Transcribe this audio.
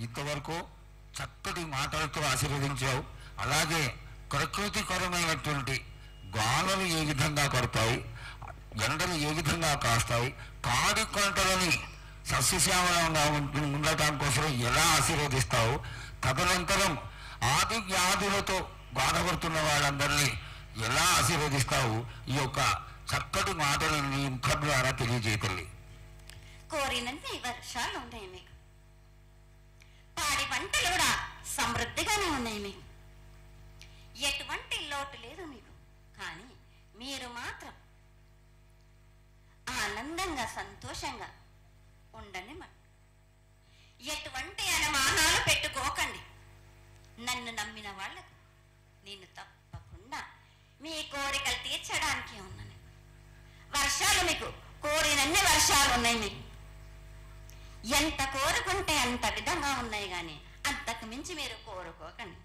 ఇంతవరకు చక్కటి మాటలతో ఆశీర్వదించావు. అలాగే ప్రకృతికరమైనటువంటి గాలులు ఏ విధంగా కొడతాయి, ఎండలు ఏ విధంగా కాస్తాయి, కాడి పంటలని సస్యశ్యామలంగా ఉండటం కోసం ఎలా ఆశీర్వదిస్తావు, తదనంతరం ఆది వ్యాధులతో బాధపడుతున్న వాళ్ళందరినీ ఎలా ఆశీర్వదిస్తావు, ఈ యొక్క చక్కటి మాటలను నీ ముఖం ద్వారా తెలియజేయతల్లి. కోరినన్ని వర్షాలు ఉన్నాయి మీకు, పాడి పంటలు కూడా సమృద్ధిగానే ఉన్నాయి మీకు, ఎటువంటి లోటు లేదు మీకు. కానీ మీరు మాత్రం ఆనందంగా సంతోషంగా ఉండండి. ఎటువంటి అనుమానాలు పెట్టుకోకండి. నన్ను నమ్మిన వాళ్ళకు నేను తప్పకుండా మీ కోరికలు తీర్చడానికి ఉన్నాను. వర్షాలు మీకు కోరినన్ని వర్షాలు ఉన్నాయి మీకు, ఎంత కోరుకుంటే అంత విధంగా ఉన్నాయి. కానీ అంతకు మించి మీరు కోరుకోకండి.